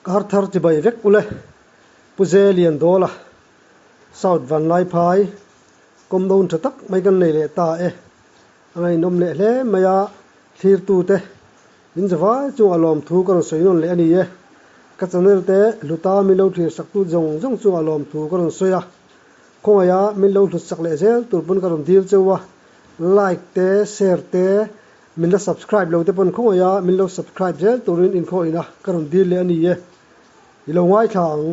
Karthar ti bai vek ule puzelian dola South Van Lai Phai kom don thatak mai kan nei le ta angai nom le hle maya thir tu te in jawa chu alom thu kan soinon le ani ka channel te luta mi lo thir sak tu jong chu alom thu kan soya khongaya min lo thu sak le zel turpun kan dil chewa like te share te min la subscribe lo te pon khongaya min lo subscribe zel turin in kho ina kan dil le ani ilo ngai thang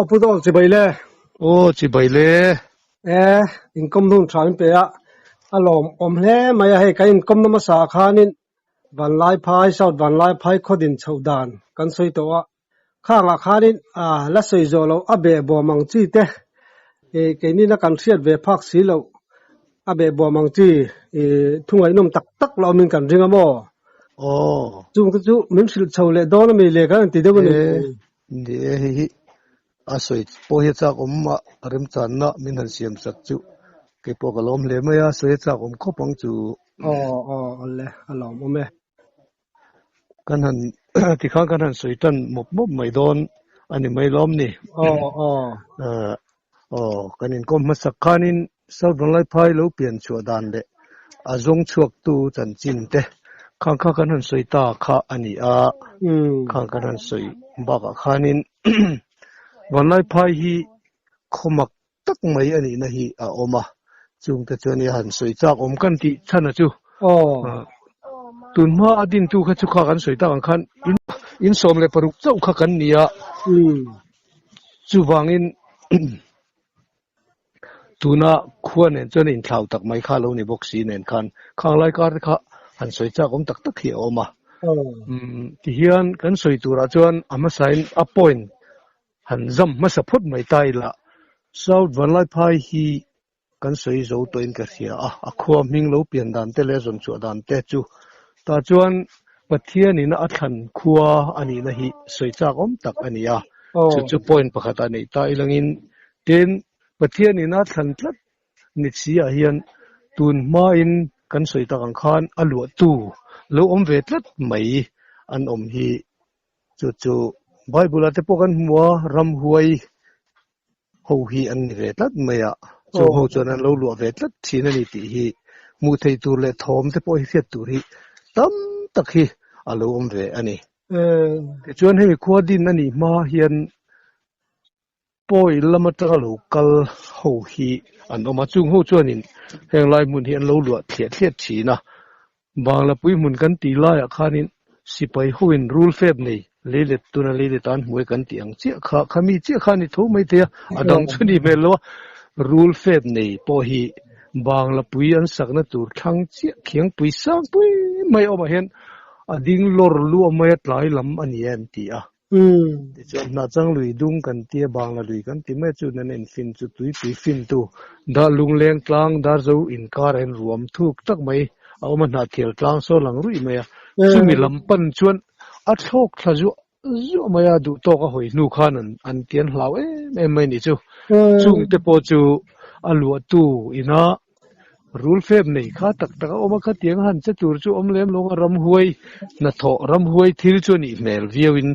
pudol chi bai le Chỉ bảy lệ. in kom thung thain pe a alom om hle maya he ka in kom na ma sa khanin Van Lai Phai South Van Lai Phai khodin chaudan kan soi to a khanga khanin la soi zo lo abe bo mang chi te ke ni na kan thiat ve phak si lo abe bo mang chi thungai nom tak tak lo min kan ringa mo chung chu min sil chau le don mi le kan ti de bo ni Hi asoi po hi cha ma rim chan na min han siam sak chu ke po kalom le ma ya soi cha ko pang chu le alom me kan han ti kha kan han soi tan mop mai don ani mai lom ni kan in kom ma sak khanin South Van Lai Phai lo pian chu dan le azong chuak tu chan chin te khang kha kan han soi ta kha ani a khang kan han soi ba ka khanin Van Lai Phai hi khomak tak mai ani na hi a oma chung ta chani han soi chak om kan ti thana chu tun ma adin tu kha chu kha kan soi ta kan in som le paruk chau kha kan nia chu wangin tuna khuan en chon in thlau tak mai kha lo ni boxi nen khan khang lai kar kha han soi chak om tak tak hi oma ti hian kan soi tura chuan ama sign a point han zam ma sa phut mai tai la South Van Lai Phai hi kan soi zo to in ka sia a khua ming lo pian dan te le zon chu dan te chu ta chuan pathian in a than khua ani na hi soi chak om tak ania chu point pakhat ani ta ilangin ten pathian in a than tlat ni chi a hian tun ma in kan soi ta kan khan alu tu lo om ve tlat mai an om hi chu Bible ate po kan mua ram huai ho hi an ve tlat maya chu ho chon an lo lu ve tlat thina ni ti hi mu thei tur le thom te po hi fiat tur hi tam tak hi alo om ve ani ke chuan hei khuadin ani ma hian poi lamata lo kal ho hi an oma chung ho chuan in heng lai mun hi an lo lu thiat thina bangla pui mun kan ti la ya khanin sipai huin rule feb nei lele tuna lele tan muai kan tiang chi kha mi chi kha ni tho mai te adang chuni melo rule feb nei po hi bangla pui an sakna tur thang chi khiang pui sang pui mai oma hen ading lor lu mai tlai lam ani em ti a ti chon na chang lui dung kan tia bangla lui kan ti me chu nan en fin chu tui fin tu da lung leng tlang dar zo in kar en ruam thuk tak mai awma na thel tlang so lang rui mai chumi lampan chuan a thok thlaju zu maya du to ka hoi nu khan an tian hlau em mai ni chu chung te po chu alu tu ina rule feb nei kha tak tak oma kha tiang han che tur chu om lem long ram huai na tho ram huai thil chu ni mel viewin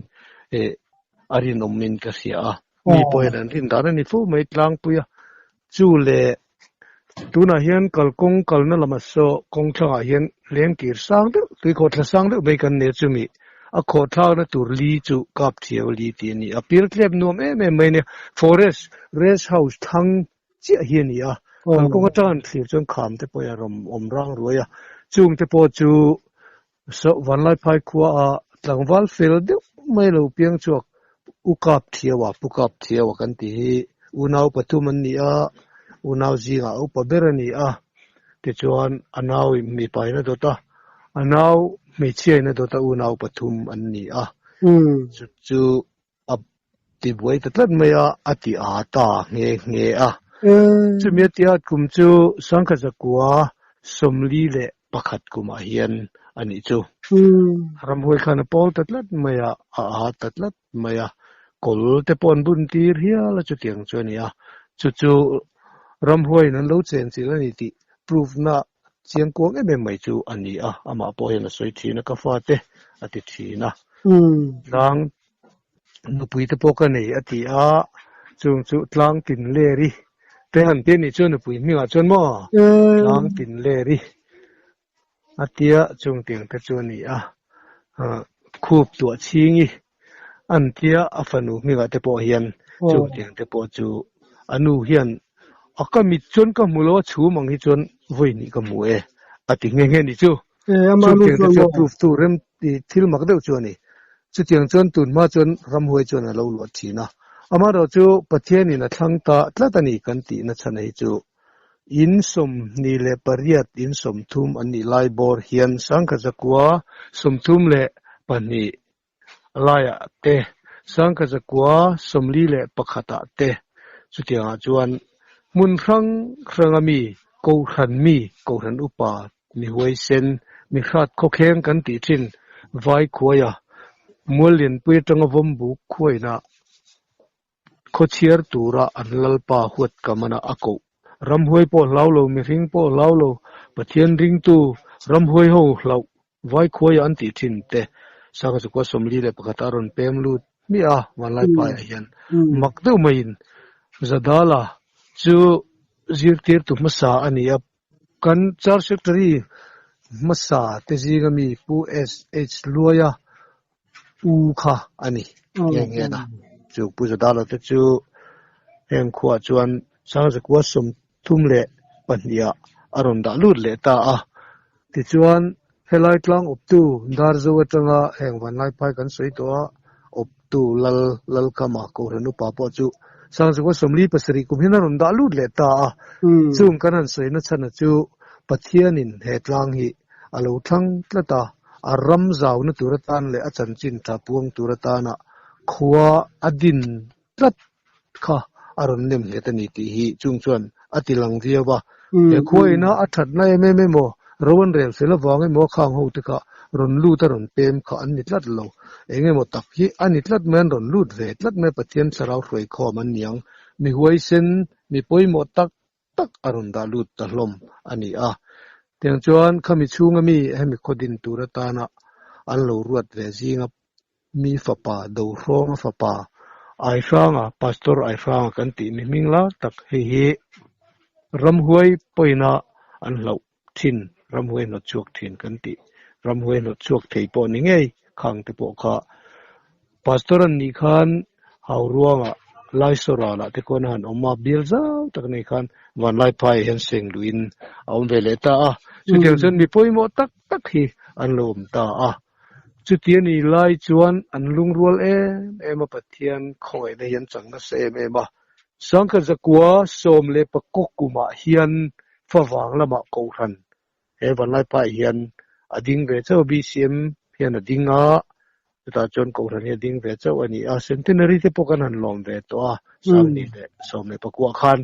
arin ommin ka sia mi poin an tin dar ni fu mai tlang puya chu le tuna hian kalkong kalna lama so kong thanga hian leng kir sang de tui kho thla sang de be kan ne chumi a kho thang na tur li chu kap thieu li ti ni a pir klep nom mai ne forest rest house thang chi hian ni a kalkong atan thlir chon kham te poya rom om rang ruaya chung te po chu so Van Lai Phai khuwa a tlangwal fel de mai lo piang chuak u kap thiawa pu kap thiawa kan ti hi unau pathum an ni a unau zinga upa berani a ti chuan anau mi paina dota anau mi chiaina dota unau pathum an ni a chu ab ti buai tatlat maya ati a ta nge a chu mi tiat kum chu sangkha zakua somli le pakhat kuma hian ani chu ramhoi khana pol tatlat maya a tatlat maya kol te pon bun tir hiala chu tiang chuania chu ramhuai nan lo chen chi la ni ti proof na chiang kuang mai chu ani a ama po hen soi thina ka fa te ati thina nang nu pui te pok ani ati a chung chu tlang tin le ri te han te ni chu nu pui mi nga chon mo tlang tin le ri atia chung tiang te chu ni a khup tua chingi an tia afanu mi nga te po hian chung tiang te po chu anu hian akami chon ka mulo chu mang hi chon voi ni ka mu e ati nge ni chu chung tiang te chu proof tu rem ti thil mak deuh chu ni chu tiang chon tun ma chon ram hoi chon a lo lo thina ama ro chu pathian in a thlang ta tlatani kan ti na chana hi chu in som ni le pariat in som thum ani lai bor hian sangkha zakwa som thum le pani laya te sangkha zakwa somli le pakhata te chu tiang a chuan mun rangami ko ran upa mi huai sen mi khat khokheng kan ti thin vai khuaya mualin pui tanga vombu khuaina khochiar tura anlal pa huat kamana ako ramhoi po laulo mi ring po laulo pathian ring tu ramhoi ho hlau vai khuaya an ti thin te saka chu ko somli le pakataron pemlu mi a walai pa hian makdu main zadala chu zirtir tu masa ania kan char secretary masa te jingami pu sh luaya u kha ani nge na chu pu zadala te chu heng khuwa chuan sang zakwa som thum le pania aron da lut le ta a ti chuan helai tlang op tu dar zo atanga heng wan lai pai kan soi to op tu lal kama ko renu pa po chu sang zakwa somli pasari kum hina ron da lut le ta a chung kanan soi na chana chu pathianin he tlang hi alo thlang tlata aram zau na turatan le achan chin tha puang turatana khuwa adin tlat kha aron nem hetani ti hi chungchuan atilang viawa e khuaina athat na me mo rowan rel sela wangai mo khang ho tika ron lu ta ron pem kha an nitlat lo enge mo tak hi anitlat men ron lut ve tlat me pathian sarau hroi kho man niang mi huai sen mi poimo tak aron da lut ta hlom ani a tiang chuan khami chunga mi hemi khodin turatana an lo ruat ve zinga mi fapa do hrong fapa ai franga pastor ai franga kan ti mi mingla tak hi ramhuai poina an lo thin ramhuai no chuak thin kan ti ramhuai no chuak thei po ni ngei khang te po kha pastor an ni khan hauruanga lai sora la te kon han oma bil zau tak nei khan wan lai pai hen seng luin aum vele ta a chu tiang chen mi poimo tak hi an lom ta a chu tiani lai chuan an lung rual ema pathian khoi na hian changna se ema sangkha zakwa som le pakokuma hian fawang lama ko ran he van lai pa hian ading ve chaw bcm hian adinga ta chon ko ran ading ve chaw ani a centenary te pokan han lom ve to a sam ni le som le pakwa khan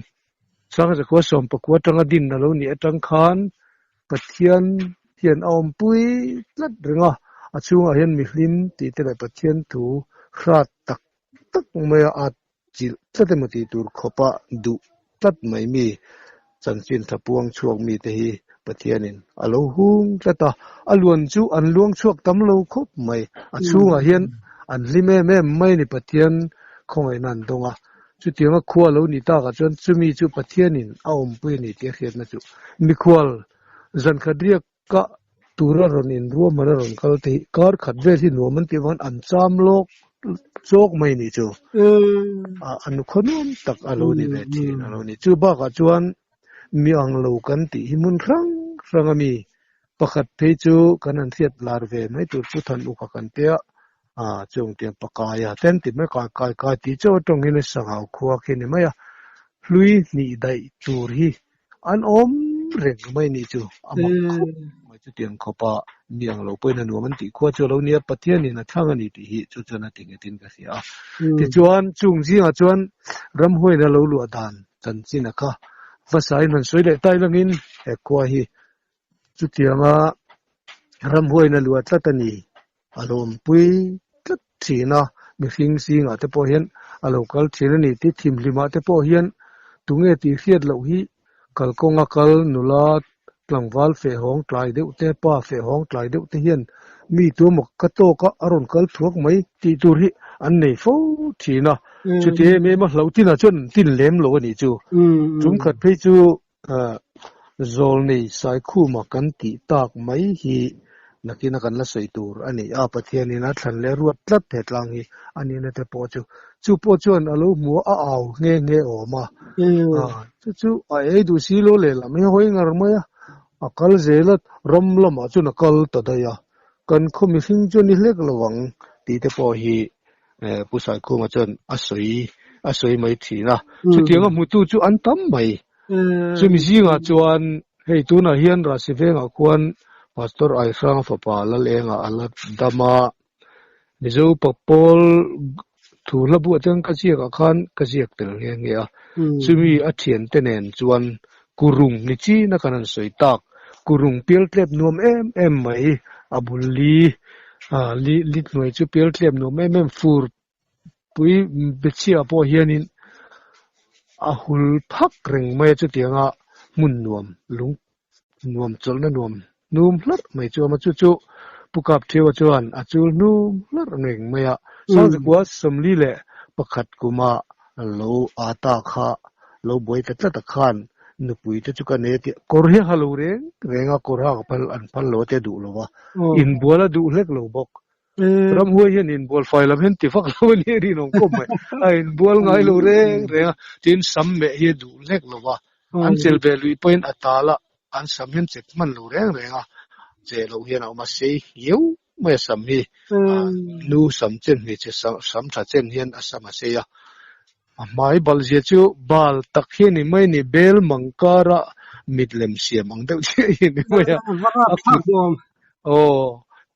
sangkha zakwa som pakwa tanga din na lo ni atang khan pathian hian om pui tlat ringa achunga hian mi hlim ti te le pathian thu hrat tak me a chil tlatemati tur khopa du tlat mai mi chanchin thapuang chuak mi te hi pathianin alo hung tlata alun chu an luang chuak tam lo khop mai achunga hian an lime me mai ni pathian khongai nan donga chu tianga khua lo ni ta ka chon chumi chu pathianin aum pui ni te khiat na chu mi khwal zan khadria ka tura ronin ruwa mana ron kal te kar khat ve hi nuaman ti wan an cham lok chok mai ni chu anu khonum tak alo ni ve thin alo ni chu ba ka chuan mi ang lo kan ti himun rangami pakhat pe chu kanan thiat lar ve mai tur pu than u ka kan te chung te pakaya ten ti me ka ti chu tong in sangau khuwa khe ni maya hlui ni dai tur hi an om reng mai ni chu amak mai chu tiang khopa niang lo poina nu man ti khuwa chu lo nia pathian ni na thang ani ti hi chu chana tin ka sia ti chuan chung ji a chuan ram hoi na lo lu adan chan china kha vasai nan soi le tai langin he kwa hi chu tianga ram hoi na lu atlatani alom pui tlat thina mi hing singa te po hian alokal thina ni ti thim lima te po hian tunge ti khiat lo hi kalkonga kal nula tlangwal fe hong tlai deuh te pa fe hong tlai deuh te hian mi tu mok ka to ka aron kal thuak mai ti tur hi an nei fo thina chu te me ma hlotina chon tin lem lo ni chu tum khat phei chu zol nei sai khu ma kan ti tak mai hi nakina kan la sei tur ani a pathian ina thlan le ruat tlat the tlang hi ani na te po chu po chuan alo mu a aw nge o ma chu ai du si lo le la me hoi ngar ma ya akal zelat rom lama chu na kal ta da ya kan khomi hing chu ni lek lawang ti te po hi pusai khu ma chon a soi mai thina chu tianga mu tu chu an tam mai chu mi zinga chuan hei tu na hian ra si venga khuan pastor ai frang fa pa la lenga ala dama mizo papol thu labu atang ka chiak khan ka chiak tel nge a chumi a thian tenen chuan kurung ni chi na kanan soi tak kurung pel tlep nuam em mai abuli li noi chu pel tlep nuam em fur pui bechia po hianin a hul phak reng mai chu tianga mun nuam lung nuam chol na nuam num hlat mai chu ma chu pukap thewa chuan achul num hlat reng mai a sang kwa somli le pakhat kuma lo ata kha lo boi ta tla ta khan nupui te chu ka ne ti korhe halu renga korha pal an pal lo te du lo wa in bola du lek lo bok ram huai hian in bol fai lam hen ti fak lo ni ri nong kom mai a in bol ngai lo renga tin sam me hi du lek lo wa an chel be lui point atala an sam hen chek man lo renga che lo hian a ma sei hiu mai sam hi nu sam chen ni che sam tha chen hian a sam a se ya mai bal je chu bal tak hi ni mai ni bel mangkara mitlem siam ang deuh che ni mai o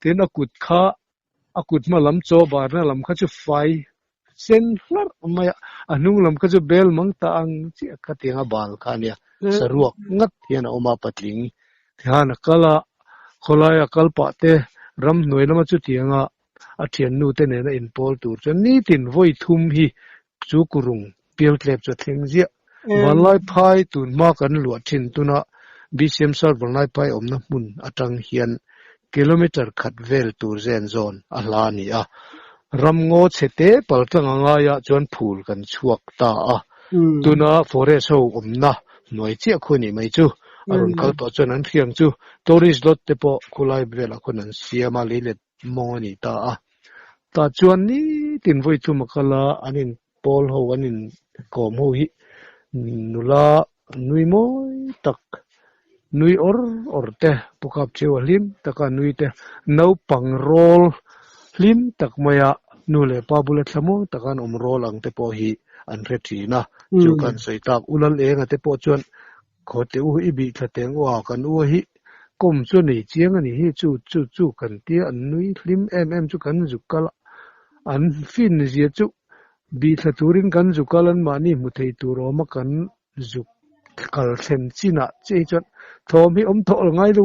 tin akut kha akut ma lam cho bar na lam kha chu fai sen hlar mai anung lam kha chu bel mang ta ang chi kha tinga bal kha nia saruak ngat hian oma patling thian kala kholaya kalpa te ram noinama chu tianga a thian nu te ne na in pol tur chu ni tin voi thum hi chu kurung pel tlep chu thlengzia walai phai tun ma kan lu thin tuna bcm sar walai phai omna mun atang hian kilometer khat vel tur zen zone a hla ni a ram ngo chete paltang anga ya chuan phul kan chuak ta a tuna forest ho omna noi che khuni mai chu arun kal to chuan an thiang chu tourist dot te po khulai bela khun an siama le moni ta a ta chuan ni tin voi chu makala anin pol ho anin kom ho hi nula nui moi tak nui or te pukap chewa lim taka nui te nau pang rol lim tak maya nule pabula thamo takan rol ang te po hi an retina chu kan sei tak ulal enga te po chuan khote u ibi thateng wa kan u hi kom chu nei chiang ani hi chu kan tia an nui lim chu kan zukala an fin zia chu bi thaturin kan zukalan mani muthei turo ma kan zuk kal thlem china che chon thomi tho ngai lu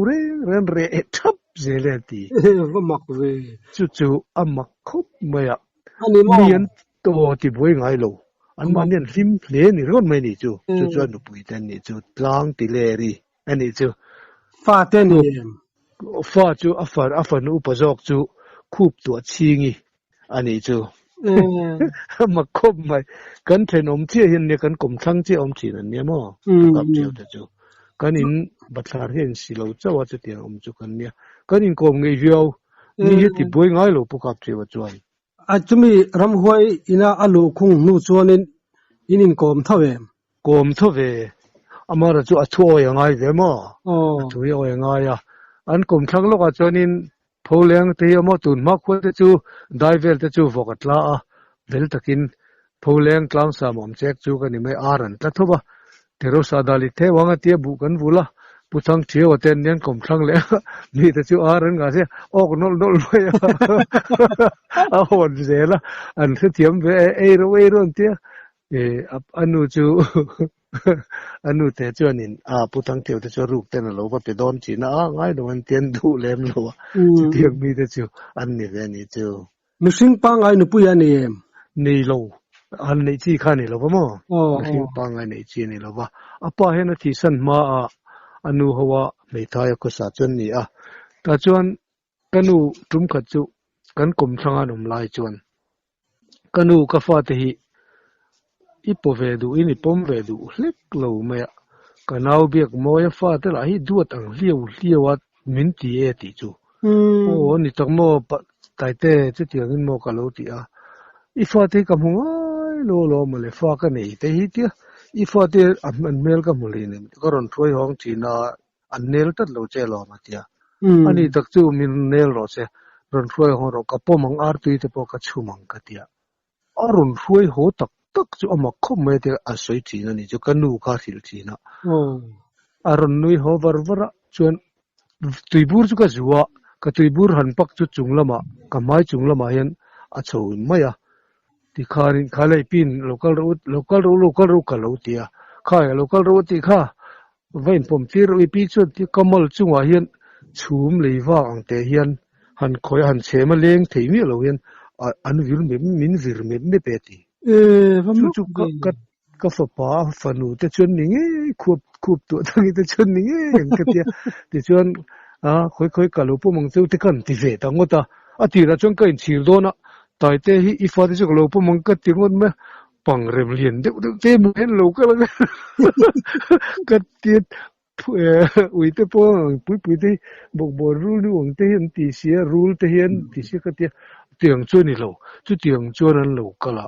ren re thap zele ti va mak ve chu amak khup maya mian to ti boi ngai lo an manian lim hle ni ron mai ni chu nu pui ten ni chu tlang ti le ri ani chu fa ten ni fa chu afar nu pazok chu khup tu chingi ani chu mà khom mày cần thêm ông chia hiện nay cần cùng thăng chia ông chỉ là nhé mà gặp chiều thế chú cần in bắt ra hiện xí lâu cho vợ tiền ông chú cần nhé cần in cùng người yêu ni hết thì bôi ngay lâu gặp chiều chú anh à chúng mình ram huay ina alu khung nu chuan in com thâu về ama ra chú thua yang ngay vậy mà thua yang ngay à anh cùng thăng lúc cho nên phô leng te mo tun ma khol te chu daivel te chu vokat la a vel takin phô leng tlang sa mom chek chu kan ni mai aran ta thoba tero sadali the wanga tie bu kan vula puthang thio ten nen kom thang le ni te chu aran ga se ok nol mai a hon zela an the thiam ve e ro tie anu chu anu te chuanin puthang theu te chu ruk ten lo va pe don chi na ngai do an ten du lem lo tiang mi te chu an ni ve ni chu missing pa ngai nu pu ya ni em ni lo an nei chi kha ni lo ba mo missing pa ngai nei chi ni lo ba apa he na thi san ma anu hawa mei thai ko sa chun ni ta chuan kanu tum khachu kan kum thanga num lai chuan kanu ka fa te hi ipo ve du ini pom ve du hlek lo maya kanau biak moya fa te la hi duat ang liawat min ti e ti chu o ni takmo tai te chu tiang in mo ka lo ti a I fa te ka munga lo male fa ka nei te hi tia I fa te an mel ka muli ni ka ron throi hong chi na an nel tat lo che lo ma tia ani tak chu min nel ro se ron throi hong ro ka po mang ar tui te po ka chu mang ka tia arun throi ho tak chu ama khom me te a soi chi na ni chu kanu ka thil chi na arun nui ho varvara chuan tuibur chu ka zuwa ka tuibur han pak chu chunglama ka mai chunglama hian a chho maya ti kharin khalai pin local road ka lo tia khai local road ti kha vain pom tir ui pi chu ti kamal chunga hian chhum leiwa ang te hian han khoi han chema leng theimi lo hian an vir min vir me pe ti chu ka fa pa fa nu te chun ni nge khup tu thang te chun ni nge yang ka tia ti chuan khoi ka lo pu mong chu te kan ti ve ta ngota ati ra chon ka in chil do na tai te hi I fa te chu lo pu mong ka ti ngon me pang rem lien de te mu hen lo ka la ka ti ui te po pui te bo rule ni ong te hian ti sia rule te hian ti sia ka tia tiang chu ni lo chu tiang chu ran lo ka la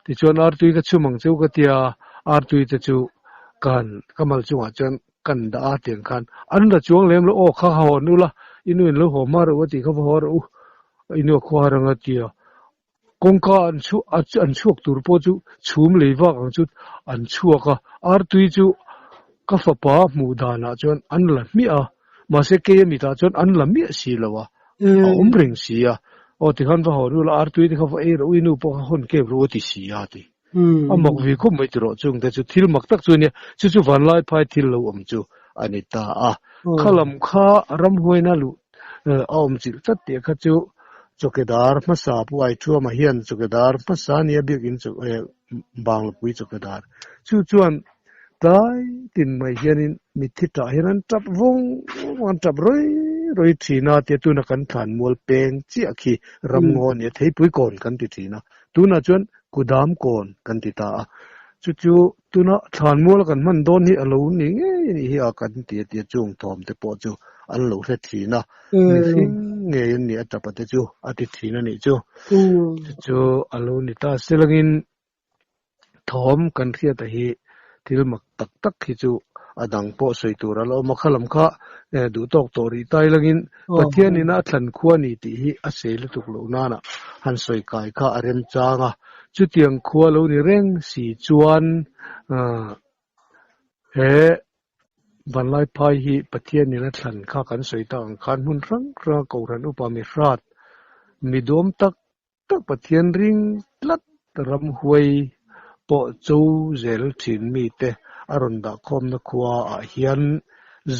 ti chuan ar tui ka chu mang chu ka tia ar tui te chu kan kamal chu a chuan kan da a tiang khan an da chuang lem lo o kha ho nu la inu lo ho ma ro ti kha ho ro inu khwa ranga tia kongka an chuak tur po chu chhum leiwa ang chu an chuaka ar tui chu ka fa pa mu dana chuan an la mi a ma se ke mi ta chuan an la mi si lawa ring si a o ti khan va ho ru la ar tui ti kha fa e ro inu po hon ke ro ti si a ti amok vi khum mai tro chung te chu thil mak tak chu ni chu van lai phai thil lo om chu anita a khalam kha ram hoina lu om chil tat te kha chu chokedar masa pu ai chu ma hian chokedar masa ni biak in chu bang pui chokedar chu chuan tai tin mai hianin mithita hian tap vong wan tap roi thina te tu na kan than mol peng chi akhi ram ngo ni thei pui kon kan ti thina tu na chuan kudam kon kan ti ta chu tu na than mol kan man don hi alo ni nge hi a kan ti chung thom te po chu an lo hre thina ni sing nge ni atapa te chu ati thina ni chu alo ni ta selangin thom kan thia ta hi thil mak tak hi chu adang po soi tur alo makhalam kha du tok tori tai langin pathian ina thlan khuwa ni ti hi a sel tuk lo na na han soi kai kha arem changa chu tiang khuwa lo ni reng si chuan he banlai phai hi pathian ina thlan kha kan soi ta ang khan hun rang ra ko ran upami rat midom tak pathian ring tlat ram huai po chu zel thin mi te aron da khom na khuwa a hian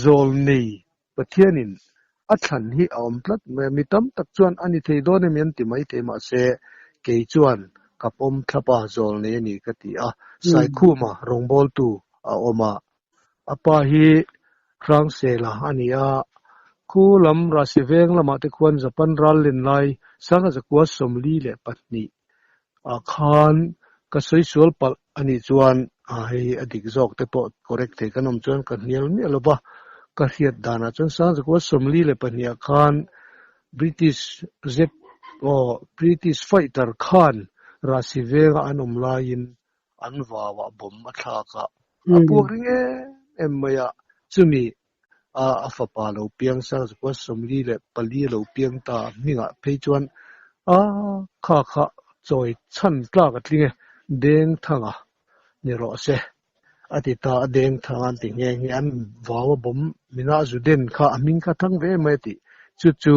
zol nei pathianin a thlan hi om plat me mitam tak chuan ani thei do ne men ti mai te ma se ke chuan kapom thapa zol ne ni ka ti a sai khu ma rongbol tu a oma apa hi rang se la ani a khu lam ra si veng lama te khuan japan ral len lai sanga zakwa somli le patni a khan ka soi sual pal ani chuan hei adik zok te po correct the kanom chuan ka hnial mi aloba ka hiat dana chuan sang zakwa somli le pania khan British fighter khan rasivenga anom lain anwawa bom athaka apuak ringe emmaya chumi afapa lo piang sang zakwa somli le pali lo piang ta minga pheichuan kha choi chan tla ka tlinge deng thanga ni ro se atita deng thanga ti nge an wawa bom mina zuden kha amin kha thang ve mai ti chu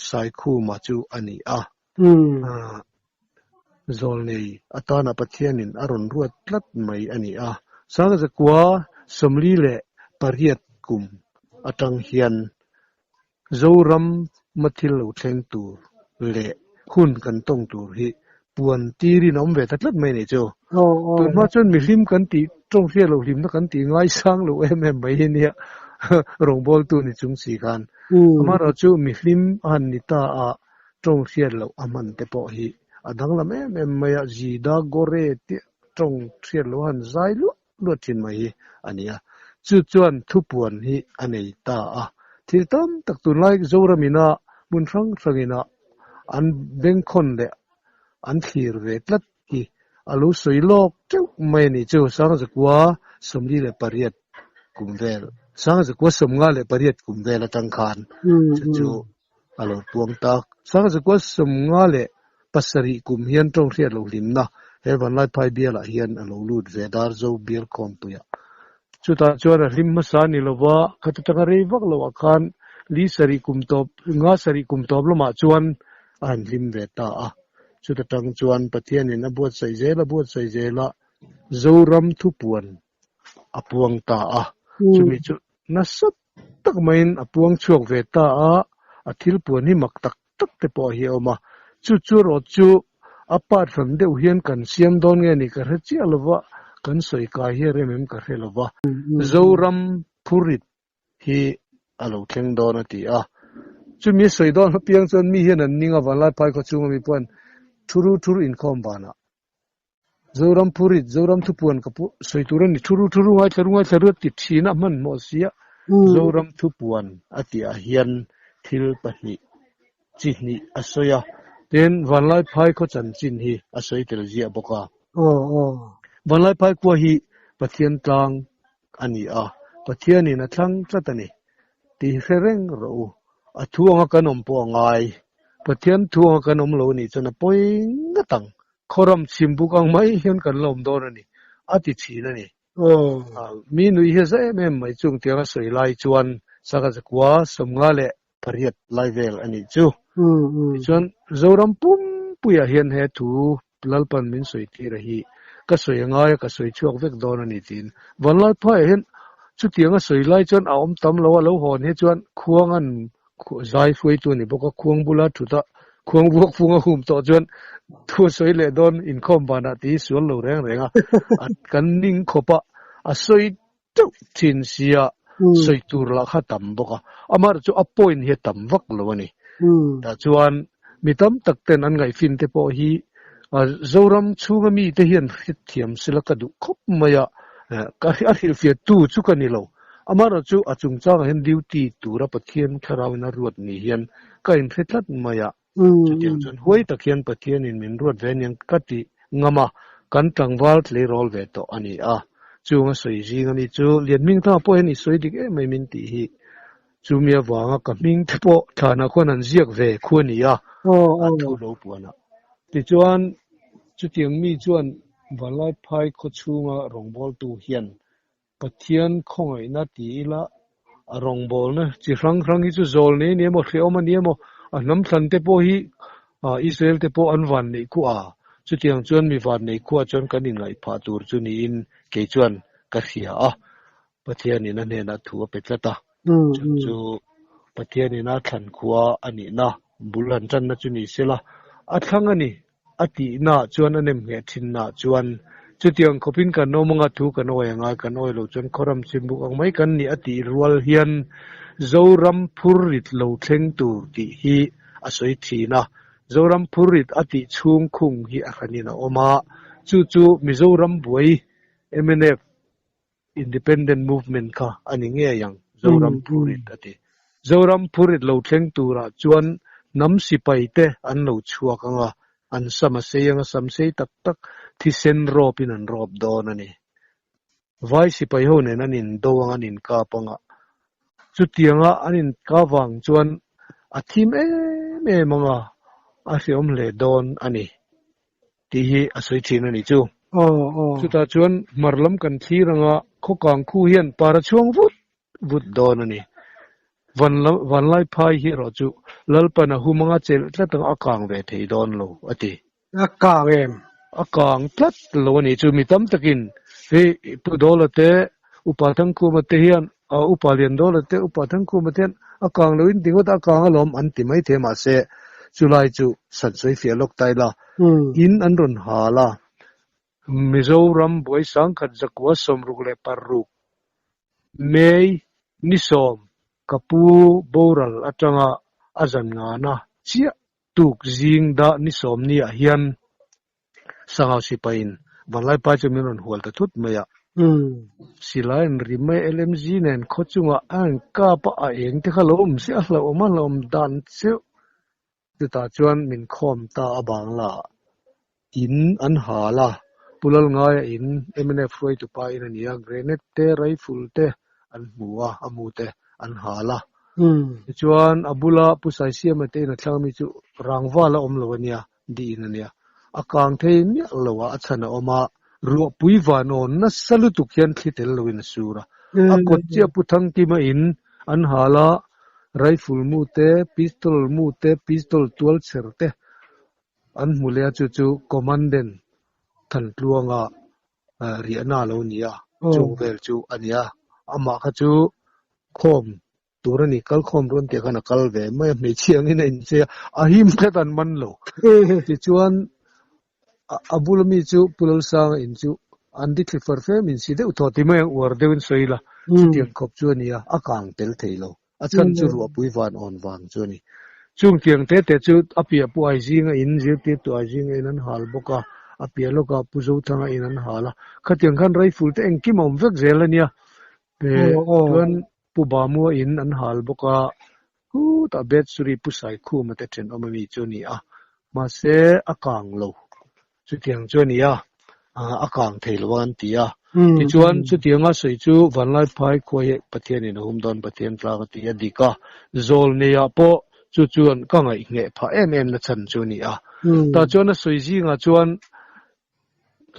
sai khu ma chu ani zol nei atana pathianin aron ruat tlat mai ani sanga zakwa somli le pariat kum atang hian zoram mathil lo thleng tu le hun kan tong tur hi puan tiri nom ve tatlat mai ni chu tu ma chon mi hlim kan ti tong hria lo hlim na kan ti ngai sang lo em mai ni rong bol tu ni chung si khan amara chu mi hlim an ni ta a tong thian lo aman te po hi adang la me maya ji da gore ti tong thian lo han zai lu lo thin mai ania chu chuan thu puan hi anei ta a thil tam tak tu lai zoramina mun rang rangina an bengkhon le an thir ve tlat hi alu soilok chu mai ni chu sang zakwa somli le pariat kumvel sang zakwa somnga le pariat kumvel atang khan chu alo tuang tak sang zakwa somnga le pasari kum hian tong riat lo limna he van lai phai biala hian alo lut ve dar zo bir khom tuya chuta chuan rim ma sa ni lova khatata rei vak lo khan li sari kum top nga sari kum top lo ma chuan an lim ve ta a chuta tang chuan pathian in abuat sai zela zoram thu puan apuang ta a chumi chu nasat tak main apuang chuak ve ta a athil puan hi mak tak tak te po hi oma chu ro chu apart from the hian kan siam don nge ni ka rchi alwa kan soi ka hi remem ka helova zoram phurit hi alo thleng don ati a chumi soi don piang chon mi hian an ninga wala pai ko chunga mi pon thuru in khom bana zoram phurit zoram thu puan ka pu soi turan ni thuru wa tharu ti thina man mo sia zoram thu puan ati a hian thil pahi chi ni asoya ten vanlai phai ko chan chin hi asoi tel zia boka vanlai phai ko hi pathian tlang ani a pathian in athlang tlatani ti hereng ro athuanga kanom po ngai pathian thuanga kanom lo ni chana poing ngatang khoram chimbukang mai hian kan lom don ani ati thina ni mi nui he sa em mai chung tianga soi lai chuan saka zakwa somnga le pariat lai vel ani chu chuan zoram pum puya hian he thu lalpan min soi ti rahi ka soi ngai ka soi chuak vek don ani tin vanlai phai hian chu tianga soi lai chuan a om tam lo hon he chuan khuangan zai foi tu ni boka khuang bula thuta khuang buak funga hum to chuan thu soi le don in khom bana ti sual lo renga at kan ning khopa a soi tu thin sia soi tur la kha tam boka amar chu a point he tam vak lo ani ta chuan mitam tak ten an ngai fin te po hi zoram chunga mi te hian thiam silaka du khop maya ka hil fia tu chu kani lo amara chu achung chang hen duty tura pathian kharawina ruat ni hian ka in thletlat maya chu chun huai takhian pathian in min ruat ve niang kati ngama kan tangwal tle rol ve to ani a chunga soi jing ani chu lian ming tha po hen i soi dik e mai min ti hi chumia wanga ka ming thepo thana khon an ziak ve khuni a thu lo puana ti chuan chu tiang mi chuan walai phai kho chunga rongbol tu hian pathian khongai na ti la rongbol na chi rang hi chu zol ne mo hreoma ne mo anam thlan te po hi Israel te po an van nei ku a chu tiang chuan mi van nei khu a chuan kan in ngai pha tur chu ni in ke chuan ka khia a pathian in an hena thu a petlata chu pathian in a thlan khuwa ani na bulan chan na chu ni sela a thlang ani ati na chuan anem nge thin na chuan chu tiang khopin kan no manga thu kan oi nga kan oi lo chuan khoram chimbuk ang mai kan ni ati rual hian zoram phurit lo thleng tur ti hi asoi thina zoram phurit ati chung khung hi akhanina oma chu mizoram buai MNF independent movement ka ani nge yang zoram phurit ati zoram phurit lo thleng tura chuan nam sipai te an lo chuak anga an samaseyanga samsei tak thi sen ropin an rop don ani vai sipai ho nen anin doang anin ka panga chu tianga anin ka wang chuan athim me manga a hriom le don ani ti hi asoi thin ani chu chu ta chuan marlam kan thiranga khokang khu hian para chuang vut don ani vanlai phai hi ro chu lalpana humanga chel tlatang akang ve thei don lo ati akang em akang tlat lo ni chu mitam takin he pu dolate upathang ku mate hian upalian dolate upathang ku mate akang lo in dingot akang alom anti mai the ma se chulai chu sansoi fia lok tai la in an ron hala mizoram boy sang khat zakwa somruk le parruk mei nisom kapu boral atanga azan nga na chia tuk jing da nisom ni a hian sangau sipain vanlai pa chumin hual ta thut maya silain rime LMG nen khochunga an ka pa a eng te khalom si a hlo ma lom dan chu ta chuan min khom ta abang la in an hala pulal ngai in MNF roi tu pa in ania grenade te rifle te an muwa amute an hala chuan abula pusai siam te na thlami chu rangwa la om lo ania di in ania akang the ni lowa achana oma ru pui vanon na salu tu kian khitel loin sura akot chia puthang ti ma in an hala rifle mu te pistol tual cherte an mulea chu commandant than tluanga riana lo nia chung vel chu ania ama kha chu khom turani kal khom ron te kana kal ve mai me chiang in in che ahim khatan man lo ti chuan abulami chu pulal sang in chu andi clifford fem in si de uthoti mai war dewin soila tiang khop chu ania akang tel theilo achan chu ru apui van on wang chu ni chung tiang te chu apia pu ai jinga in je te tu ai jinga in an hal boka apia loka puzo thanga in an hala khatiang khan rifle te engki mom vek zelania pe tuan pu ba mu in an hal boka hu ta bet suri pusai khu mate ten omami chu ni a ma se akang lo chu tiang chu ni a akang theilwan tia ti chuan chu tianga sei chu vanlai phai khoi pathian in humdon pathian tla ka tia dika zol ne ya po chu chuan ka ngai nge pha em na chan chu ni a ta chuan a sei ji nga chuan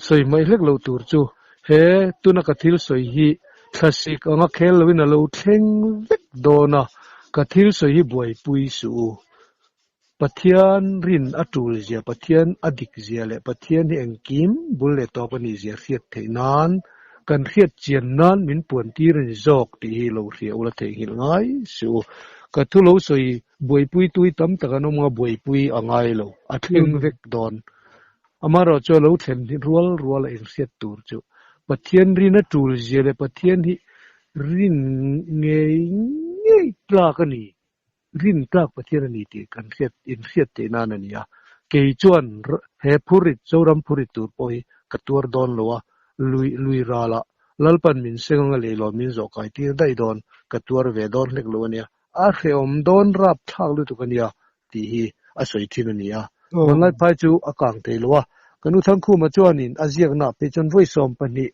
sei mai hlek lo tur chu he tuna ka thil sei hi classic anga khel lawin a lo thleng vek dona ka thil sei hi buai pui su pathian rin atul zia pathian adik zia le pathian hi engkim bul le to pani zia riat theinan kan riat chian nan min puan ti rin zok ti hi lo ria ula thei hil ngai su ka thu lo soi buai pui tui tam taka no nga buai pui angai lo a thleng vek don amaro cho lo thlen rual in riat tur chu pathian rin atul zia le pathian hi rin ngei tla ka ni rin tak pathian ani ti kan riat te nan ania ke chuan he phurit zoram phurit tur poi katur don lowa lui rala lalpan min senga le lo min zo kai ti dai don katur ve don lek lo ania a kheom don rap thak lu tu kania ti hi a soi thin ania online phai chu akang te lowa kanu thang khu ma chuan in aziak na pe chon voi som pani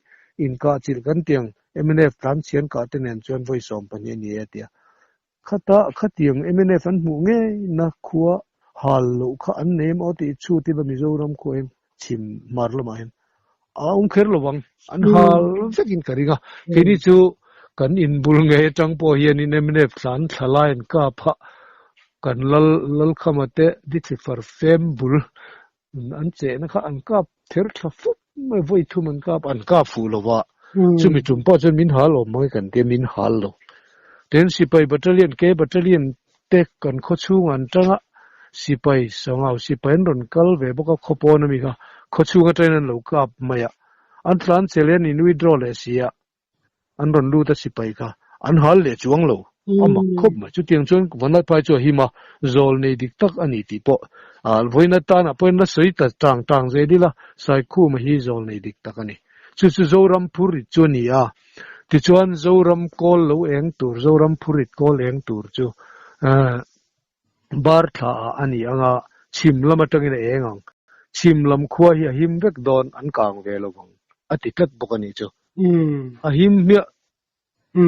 in ka chil kan tiang MNF tlan chian ka tenen chuan voi som pani ni atia khatiang MNF an mu nge na khuwa hal lo kha an nem o ti chu ti ba mizoram ko em chim marlama hen aung kher lowang an hal vekin karinga kini chu kan in bul nge tang po hian in MNF tlan thlalain ka pha kan lal khamate dithi far fem bul an che na kha an ka ther thla fu mai voi thu man ka an ka fu lowa chumi tum po chen min hal o mai kan te min hal lo ten sipai battalion ke battalion tek kan kho chung an tanga sipai sangau sipai ron kal ve boka khopon mi ka kho chunga train an lo kap maya an tlan chelen in withdraw le sia an ron lu ta sipai ka an hal le chuang lo ama khop ma chu tiang chon vanai pai chu hi ma zol nei dik tak ani ti po al voina ta na poin na soi ta tang ze dila sai khu ma hi zol nei dik tak ani chu zoram phuri chu ni a ti chuan zoram kol lo eng tur zoram phurit kol eng tur chu bar tha ani anga chim lama tangin engang chim lam khua hi him vek don an kang ve lo bang ati tat bokani chu a him mia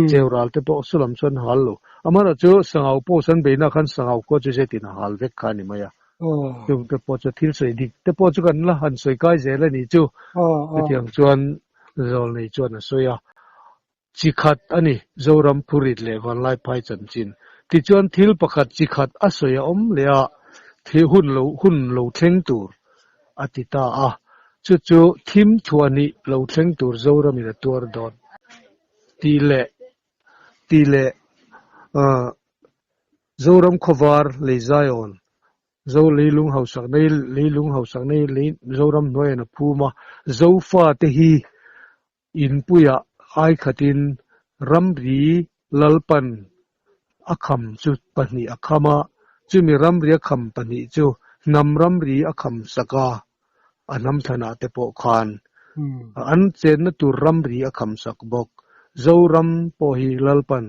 cheural te po sulam chon hallo amara chu sangau po san beina khan sangau ko chu setin hal vek khani maya chung te po chu thil sei dik te po chu kan la han soi kai zela ni chu tiang chuan zol nei chuan a soya chikhat ani zoram phurit le van lai phai chan chin ti chuan thil pakhat chikhat a soya om le a the hun lo thleng tur atita a chu thim thuani lo thleng tur zoram ina tur don ti le zoram khovar le zion zo leilung hausak nei le zoram noi na phuma zofa te hi in puya ai khatin ramri lalpan akham chu pani akhama chu mi ramri akham pani chu nam ramri akham saka anam thana te po khan an chen na tur ramri akham sak bok zoram po hi lalpan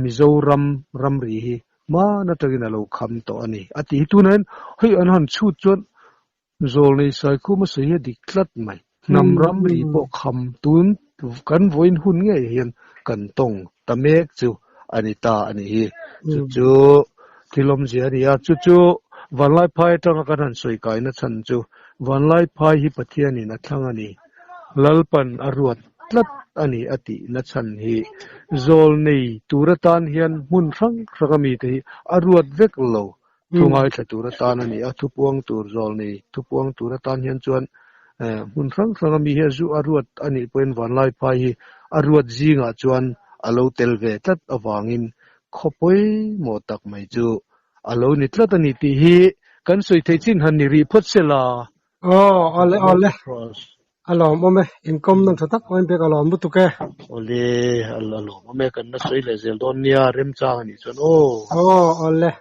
mizoram ramri hi ma na tagina lo kham to ani ati tunen hoi an han chu chon zol nei sai khu ma sei diklat mai nam ramri po kham tun kan voin hun nge hian kan tong tamek chu anita ani hi chu tilom zia ria chu vanlai phai tang kan han soi kai na chan chu vanlai phai hi pathian in athlang ani lalpan aruat tlat ani ati na chan hi zol nei turatan hian mun rang rangami te aruat vek lo thungai thaturatan ani athupuang tur zol nei thupuang turatan hian chuan mun rang rangami hi zu aruat ani poin vanlai phai hi aruat zinga chuan alo telve tat awangin khopoi mo tak mai chu alo ni tlat ani ti hi kan soi thei chin han ni ri phot sela ole alom ome income nang thatak oin pe alom bu tuke ole alom ome kan na soi le zel don nia rem chang ani chon ole